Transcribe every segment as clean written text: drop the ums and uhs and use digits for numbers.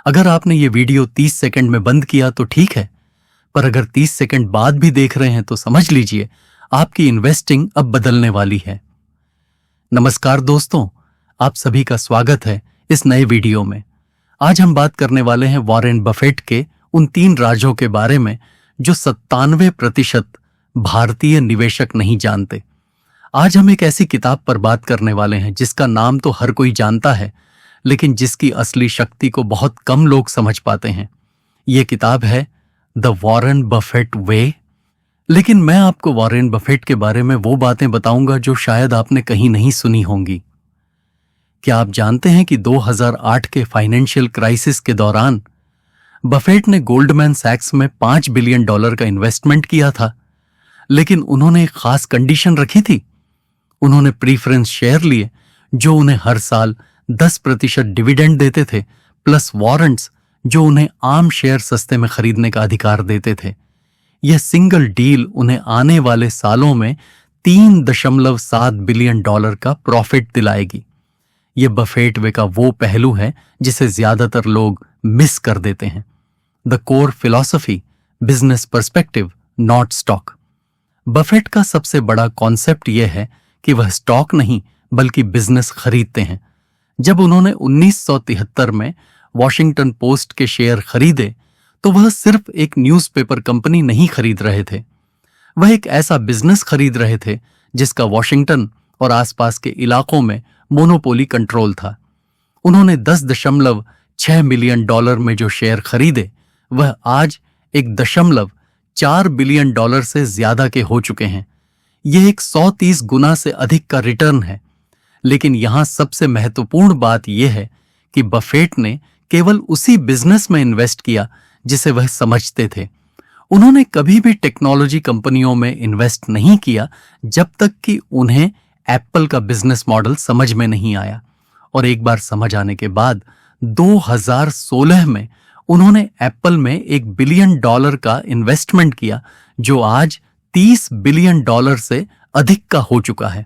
अगर आपने ये वीडियो 30 सेकंड में बंद किया तो ठीक है, पर अगर 30 सेकंड बाद भी देख रहे हैं तो समझ लीजिए आपकी इन्वेस्टिंग अब बदलने वाली है। नमस्कार दोस्तों, आप सभी का स्वागत है इस नए वीडियो में। आज हम बात करने वाले हैं वॉरेन बफेट के उन 3 राजों के बारे में जो 97% भारतीय निवेशक नहीं जानते। आज हम एक ऐसी किताब पर बात करने वाले हैं जिसका नाम तो हर कोई जानता है, लेकिन जिसकी असली शक्ति को बहुत कम लोग समझ पाते हैं। ये किताब है द वॉरेन बफेट वे। लेकिन मैं आपको वॉरेन बफेट के बारे में वो बातें बताऊंगा जो शायद आपने कहीं नहीं सुनी होंगी। क्या आप जानते हैं कि 2008 के फाइनेंशियल क्राइसिस के दौरान बफेट ने गोल्डमैन सैक्स में $5 बिलियन का इन्वेस्टमेंट किया था, लेकिन उन्होंने एक खास कंडीशन रखी थी। उन्होंने प्रीफरेंस शेयर लिए जो उन्हें हर साल 10% डिविडेंड देते थे, प्लस वारंट्स जो उन्हें आम शेयर सस्ते में खरीदने का अधिकार देते थे। यह सिंगल डील उन्हें आने वाले सालों में $3.7 बिलियन का प्रॉफिट दिलाएगी। यह बफेट वे का वो पहलू है जिसे ज्यादातर लोग मिस कर देते हैं। The core philosophy, business perspective, not stock. Buffett का सबसे बड़ा कॉन्सेप्ट यह है कि वह स्टॉक नहीं बल्कि बिजनेस खरीदते हैं। जब उन्होंने 1973 में वॉशिंगटन पोस्ट के शेयर खरीदे तो वह सिर्फ एक न्यूज़पेपर कंपनी नहीं खरीद रहे थे, वह एक ऐसा बिजनेस खरीद रहे थे जिसका वॉशिंगटन और आसपास के इलाकों में मोनोपोली कंट्रोल था। उन्होंने $10.6 मिलियन में जो शेयर खरीदे वह आज $1.4 बिलियन से ज्यादा के हो चुके हैं। यह एक 130 गुना से अधिक का रिटर्न है। लेकिन यहां सबसे महत्वपूर्ण बात यह है कि बफेट ने केवल उसी बिजनेस में इन्वेस्ट किया जिसे वह समझते थे। उन्होंने कभी भी टेक्नोलॉजी कंपनियों में इन्वेस्ट नहीं किया जब तक कि उन्हें एप्पल का बिजनेस मॉडल समझ में नहीं आया। और एक बार समझ आने के बाद 2016 में उन्होंने एप्पल में $1 बिलियन का इन्वेस्टमेंट किया जो आज $30 बिलियन से अधिक का हो चुका है।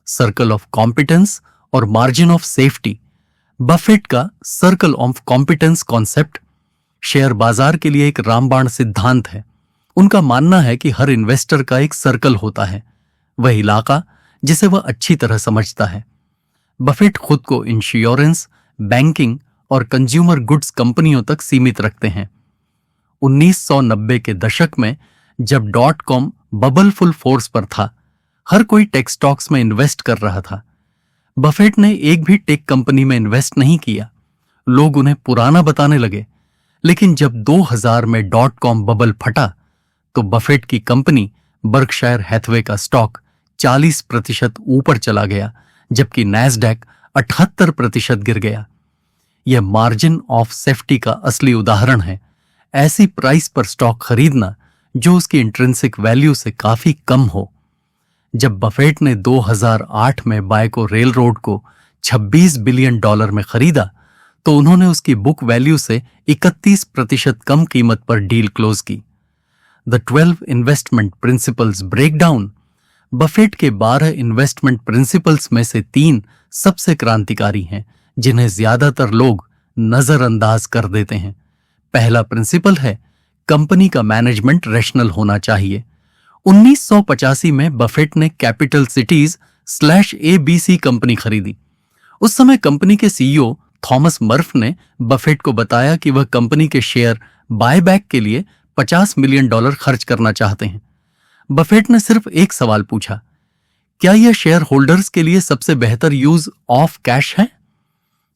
सर्कल ऑफ कॉम्पिटेंस और मार्जिन ऑफ सेफ्टी। बफेट का circle of competence concept share बाजार के लिए एक रामबाण सिद्धांत है। उनका मानना है कि हर इन्वेस्टर का एक सर्कल होता है, वह इलाका जिसे वह अच्छी तरह समझता है। बफेट खुद को इंश्योरेंस, बैंकिंग और कंज्यूमर गुड्स कंपनियों तक सीमित रखते हैं। 1990 के दशक में जब .com बबल फुल फोर्स पर था, हर कोई टेक स्टॉक्स में इन्वेस्ट कर रहा था। बफेट ने एक भी टेक कंपनी में इन्वेस्ट नहीं किया। लोग उन्हें पुराना बताने लगे, लेकिन जब 2000 में .com बबल फटा तो बफेट की कंपनी बर्कशायर हैथवे का स्टॉक 40% ऊपर चला गया, जबकि नैस्डैक 78% गिर गया। यह मार्जिन ऑफ सेफ्टी का असली उदाहरण है। ऐसी प्राइस पर स्टॉक खरीदना जो उसकी इंट्रिंसिक वैल्यू से काफी कम हो। जब बफेट ने 2008 में बायको रेलरोड को $26 बिलियन में खरीदा तो उन्होंने उसकी बुक वैल्यू से 31% कम कीमत पर डील क्लोज की। The 12 investment principles breakdown. Buffett के 12 इन्वेस्टमेंट प्रिंसिपल्स में से 3 सबसे क्रांतिकारी हैं जिन्हें ज्यादातर लोग नजरअंदाज कर देते हैं। पहला प्रिंसिपल है कंपनी का मैनेजमेंट रैशनल होना चाहिए। 1985 में बफेट ने कैपिटल सिटीज /ABC कंपनी खरीदी। उस समय कंपनी के सीईओ थॉमस मर्फ ने बफेट को बताया कि वह कंपनी के शेयर बायबैक के लिए $50 मिलियन खर्च करना चाहते हैं। बफेट ने सिर्फ एक सवाल पूछा, क्या यह शेयर होल्डर्स के लिए सबसे बेहतर यूज ऑफ कैश है?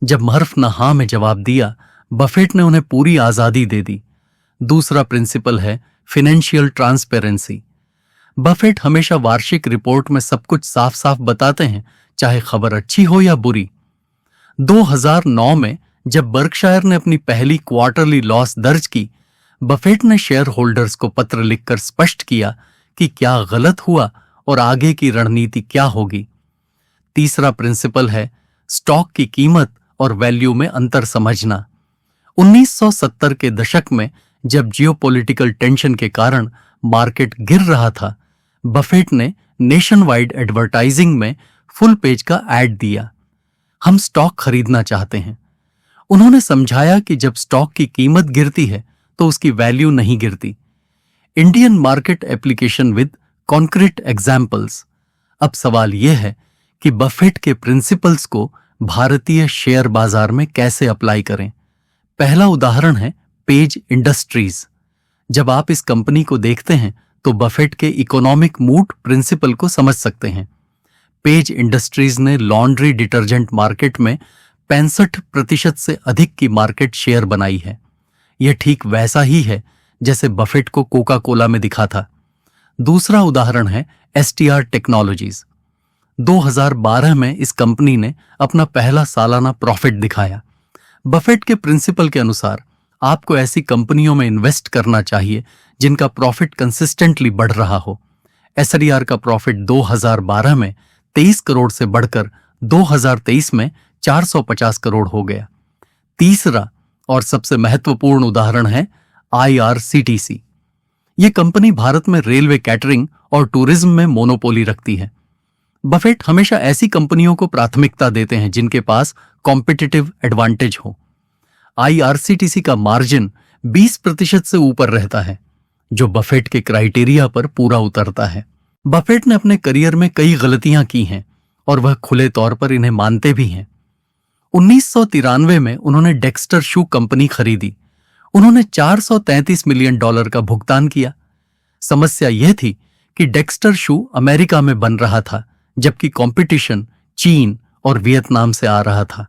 जब मर्फ ने हाँ में जवाब दिया, बफेट ने उन्हें पूरी आजादी दे दी। दूसरा प्रिंसिपल है फाइनेंशियल ट्रांसपेरेंसी। बफेट हमेशा वार्षिक रिपोर्ट में सब कुछ साफ साफ बताते हैं, चाहे खबर अच्छी हो या बुरी। 2009 में जब बर्कशायर ने अपनी पहली क्वार्टरली लॉस दर्ज की, बफेट ने शेयर होल्डर्स को पत्र लिखकर स्पष्ट किया कि क्या गलत हुआ और आगे की रणनीति क्या होगी। तीसरा प्रिंसिपल है स्टॉक की कीमत और वैल्यू में अंतर समझना। 1970 के दशक में जब जियोपॉलिटिकल टेंशन के कारण मार्केट गिर रहा था, बफेट ने नेशन वाइड एडवर्टाइजिंग में फुल पेज का एड दिया, हम स्टॉक खरीदना चाहते हैं। उन्होंने समझाया कि जब स्टॉक की कीमत गिरती है तो उसकी वैल्यू नहीं गिरती। Indian market application with concrete examples. अब सवाल यह है कि बफेट के प्रिंसिपल्स को भारतीय शेयर बाजार में कैसे अप्लाई करें। पहला उदाहरण है पेज इंडस्ट्रीज। जब आप इस कंपनी को देखते हैं तो बफेट के इकोनॉमिक मूड प्रिंसिपल को समझ सकते हैं। पेज इंडस्ट्रीज ने लॉन्ड्री डिटर्जेंट मार्केट में 65% से अधिक की मार्केट शेयर बनाई है। यह ठीक वैसा ही है जैसे बफेट को कोका कोला में दिखा था। दूसरा उदाहरण है एसटीआर टेक्नोलॉजीज। 2012 में इस कंपनी ने अपना पहला सालाना प्रॉफिट दिखाया। बफेट के प्रिंसिपल के अनुसार आपको ऐसी कंपनियों में इन्वेस्ट करना चाहिए जिनका प्रॉफिट कंसिस्टेंटली बढ़ रहा हो। एसटीआर का प्रॉफिट 2012 में 23 करोड़ से बढ़कर 2023 में 450 करोड़ हो गया। तीसरा और सबसे महत्वपूर्ण उदाहरण है आईआरसीटीसी। ये कंपनी भारत में रेलवे कैटरिंग और टूरिज्म में मोनोपोली रखती है। बफेट हमेशा ऐसी कंपनियों को प्राथमिकता देते हैं जिनके पास कॉम्पिटिटिव एडवांटेज हो। आईआरसीटीसी का मार्जिन 20% से ऊपर रहता है, जो बफेट के क्राइटेरिया पर पूरा उतरता है। बफेट ने अपने करियर में कई गलतियां की हैं और वह खुले तौर पर इन्हें मानते भी हैं। 1993 में उन्होंने डेक्स्टर शू कंपनी खरीदी। उन्होंने $433 मिलियन का भुगतान किया। समस्या यह थी कि डेक्स्टर शू अमेरिका में बन रहा था, जबकि कंपटीशन चीन और वियतनाम से आ रहा था।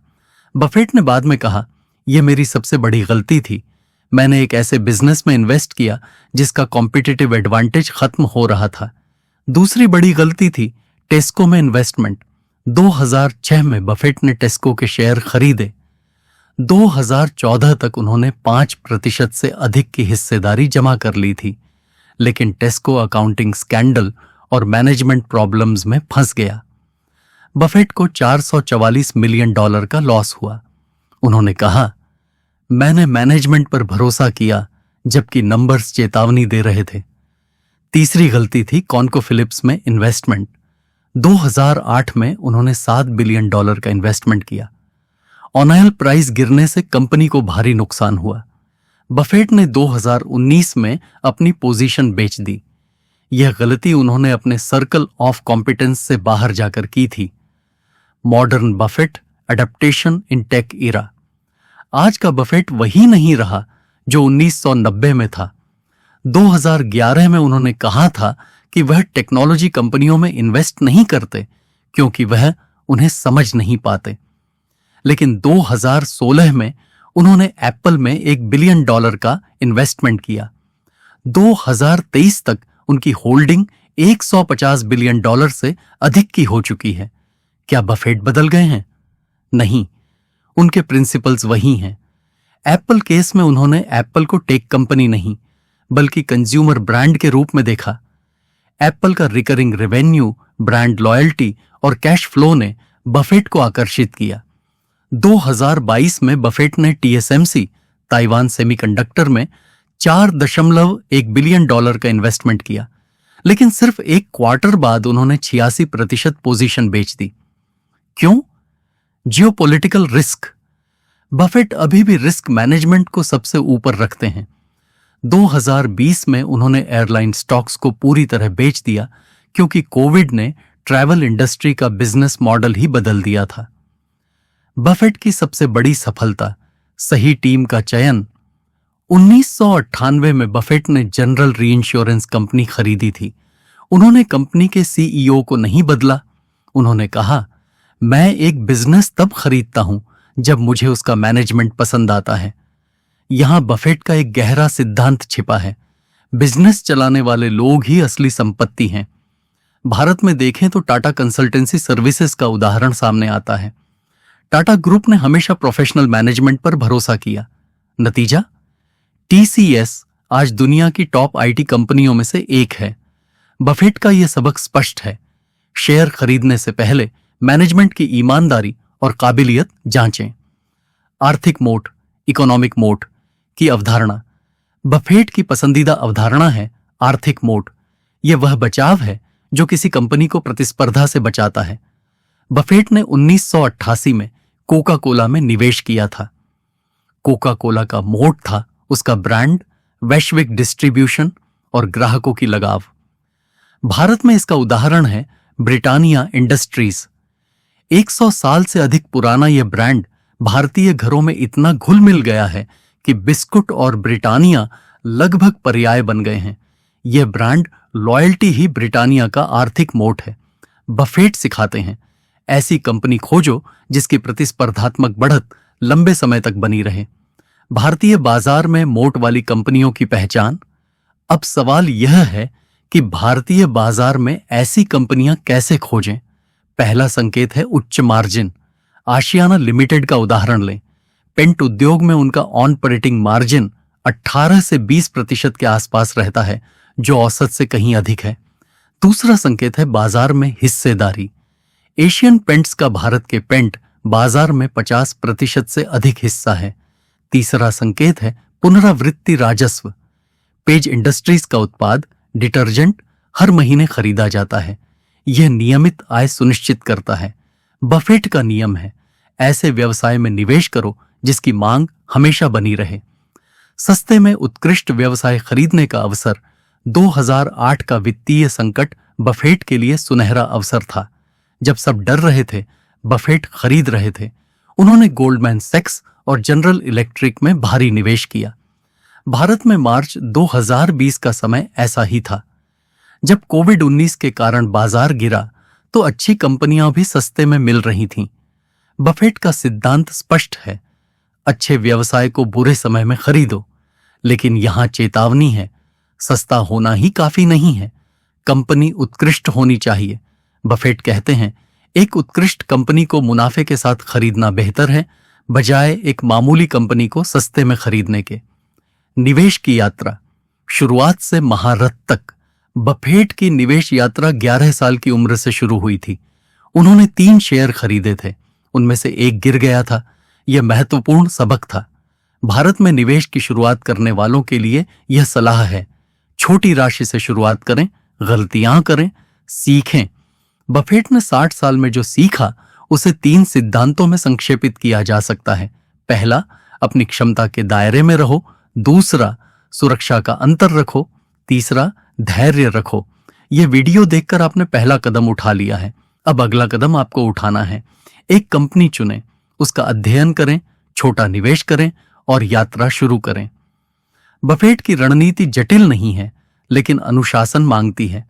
बफेट ने बाद में कहा, यह मेरी सबसे बड़ी गलती थी। मैंने एक ऐसे बिजनेस में इन्वेस्ट किया जिसका कॉम्पिटिटिव एडवांटेज खत्म हो रहा था। दूसरी बड़ी गलती थी टेस्को में इन्वेस्टमेंट। 2006 में बफेट ने टेस्को के शेयर खरीदे। 2014 तक उन्होंने 5% से अधिक की हिस्सेदारी जमा कर ली थी, लेकिन टेस्को अकाउंटिंग स्कैंडल और मैनेजमेंट प्रॉब्लम्स में फंस गया। बफेट को $444 मिलियन का लॉस हुआ। उन्होंने कहा, मैंने मैनेजमेंट पर भरोसा किया जबकि नंबर्स चेतावनी दे रहे थे। तीसरी गलती थी कॉनकोफिलिप्स में इन्वेस्टमेंट। 2008 में उन्होंने $7 बिलियन का इन्वेस्टमेंट किया। ऑयल प्राइस गिरने से कंपनी को भारी नुकसान हुआ। बफेट ने 2019 में अपनी पोजीशन बेच दी। यह गलती उन्होंने अपने सर्कल ऑफ कॉम्पिटेंस से बाहर जाकर की थी। Modern buffet adaptation in tech era. आज का बफेट वही नहीं रहा जो 1990 में था। 2011 में उन्होंने कहा था कि वह टेक्नोलॉजी कंपनियों में इन्वेस्ट नहीं करते क्योंकि वह उन्हें समझ नहीं पाते। लेकिन 2016 में उन्होंने एप्पल में $1 बिलियन का इन्वेस्टमेंट किया। 2023 तक उनकी होल्डिंग $150 बिलियन से अधिक की हो चुकी है। क्या बफेट बदल गए हैं? नहीं, उनके प्रिंसिपल्स वही हैं। एप्पल केस में उन्होंने एप्पल को टेक कंपनी नहीं बल्कि कंज्यूमर ब्रांड के रूप में देखा। एप्पल का रिकरिंग रेवेन्यू, ब्रांड लॉयल्टी और कैश फ्लो ने बफेट को आकर्षित किया। 2022 में बफेट ने टीएसएमसी ताइवान सेमीकंडक्टर में $4.1 बिलियन का इन्वेस्टमेंट किया, लेकिन सिर्फ एक क्वार्टर बाद उन्होंने 86% पोजीशन बेच दी। क्यों? Geopolitical risk. बफेट अभी भी रिस्क मैनेजमेंट को सबसे ऊपर रखते हैं। 2020 में उन्होंने एयरलाइन स्टॉक्स को पूरी तरह बेच दिया क्योंकि कोविड ने ट्रैवल इंडस्ट्री का बिजनेस मॉडल ही बदल दिया था। बफेट की सबसे बड़ी सफलता, सही टीम का चयन। 1998 में बफेट ने जनरल रीइंश्योरेंस कंपनी खरीदी थी। उन्होंने कंपनी के सीईओ को नहीं बदला। उन्होंने कहा, मैं एक बिजनेस तब खरीदता हूं जब मुझे उसका मैनेजमेंट पसंद आता है। यहां बफेट का एक गहरा सिद्धांत छिपा है, बिजनेस चलाने वाले लोग ही असली संपत्ति हैं। भारत में देखें तो टाटा कंसल्टेंसी सर्विसेज का उदाहरण सामने आता है। टाटा ग्रुप ने हमेशा प्रोफेशनल मैनेजमेंट पर भरोसा किया। नतीजा, टीसीएस आज दुनिया की टॉप आईटी कंपनियों में से एक है। बफेट का यह सबक स्पष्ट है, शेयर खरीदने से पहले मैनेजमेंट की ईमानदारी और काबिलियत जांचें। आर्थिक मोट, इकोनॉमिक मोट की अवधारणा। बफेट की पसंदीदा अवधारणा है आर्थिक मोट। यह वह बचाव है जो किसी कंपनी को प्रतिस्पर्धा से बचाता है। बफेट ने 1988 में कोका कोला में निवेश किया था। कोका कोला का मोट था उसका ब्रांड, वैश्विक डिस्ट्रीब्यूशन और ग्राहकों की लगाव। भारत में इसका उदाहरण है ब्रिटानिया इंडस्ट्रीज। 100 साल से अधिक पुराना यह ब्रांड भारतीय घरों में इतना घुल मिल गया है कि बिस्कुट और ब्रिटानिया लगभग पर्याय बन गए हैं। यह ब्रांड लॉयल्टी ही ब्रिटानिया का आर्थिक मोट है। बफेट सिखाते हैं, ऐसी कंपनी खोजो जिसकी प्रतिस्पर्धात्मक बढ़त लंबे समय तक बनी रहे। भारतीय बाजार में मोट वाली कंपनियों की पहचान। अब सवाल यह है कि भारतीय बाजार में ऐसी कंपनियां कैसे खोजें। पहला संकेत है उच्च मार्जिन। आशियाना लिमिटेड का उदाहरण लें। पेंट उद्योग में उनका ऑपरेटिंग मार्जिन 18 से 20% के आसपास रहता है, जो औसत से कहीं अधिक है। दूसरा संकेत है बाजार में हिस्सेदारी। एशियन पेंट्स का भारत के पेंट बाजार में 50% से अधिक हिस्सा है। तीसरा संकेत है पुनरावृत्ति राजस्व। पेज इंडस्ट्रीज का उत्पाद डिटर्जेंट हर महीने खरीदा जाता है। यह नियमित आय सुनिश्चित करता है। बफेट का नियम है, ऐसे व्यवसाय में निवेश करो जिसकी मांग हमेशा बनी रहे। सस्ते में उत्कृष्ट व्यवसाय खरीदने का अवसर। 2008 का वित्तीय संकट बफेट के लिए सुनहरा अवसर था। जब सब डर रहे थे, बफेट खरीद रहे थे। उन्होंने गोल्डमैन सैक्स और जनरल इलेक्ट्रिक में भारी निवेश किया। भारत में मार्च 2020 का समय ऐसा ही था। जब कोविड-19 के कारण बाजार गिरा तो अच्छी कंपनियां भी सस्ते में मिल रही थीं। बफेट का सिद्धांत स्पष्ट है, अच्छे व्यवसाय को बुरे समय में खरीदो। लेकिन यहां चेतावनी है, सस्ता होना ही काफी नहीं है, कंपनी उत्कृष्ट होनी चाहिए। बफेट कहते हैं, एक उत्कृष्ट कंपनी को मुनाफे के साथ खरीदना बेहतर है, बजाय एक मामूली कंपनी को सस्ते में खरीदने के। निवेश की यात्रा, शुरुआत से महारथ तक। बफेट की निवेश यात्रा 11 साल की उम्र से शुरू हुई थी। उन्होंने 3 शेयर खरीदे थे, उनमें से एक गिर गया था। यह महत्वपूर्ण सबक था। भारत में निवेश की शुरुआत करने वालों के लिए यह सलाह है, छोटी राशि से शुरुआत करें, गलतियां करें, सीखें। बफेट ने 60 साल में जो सीखा उसे 3 सिद्धांतों में संक्षेपित किया जा सकता है। पहला, अपनी क्षमता के दायरे में रहो। दूसरा, सुरक्षा का अंतर रखो। तीसरा, धैर्य रखो। यह वीडियो देखकर आपने पहला कदम उठा लिया है। अब अगला कदम आपको उठाना है। एक कंपनी चुनें, उसका अध्ययन करें, छोटा निवेश करें और यात्रा शुरू करें। बफेट की रणनीति जटिल नहीं है, लेकिन अनुशासन मांगती है।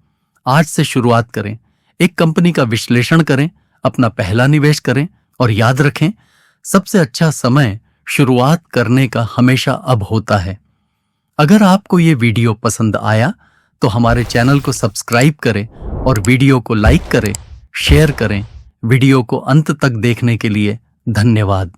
आज से शुरुआत करें, एक कंपनी का विश्लेषण करें, अपना पहला निवेश करें और याद रखें, सबसे अच्छा समय शुरुआत करने का हमेशा अब होता है। अगर आपको ये वीडियो पसंद आया तो हमारे चैनल को सब्सक्राइब करें और वीडियो को लाइक करें, शेयर करें। वीडियो को अंत तक देखने के लिए धन्यवाद।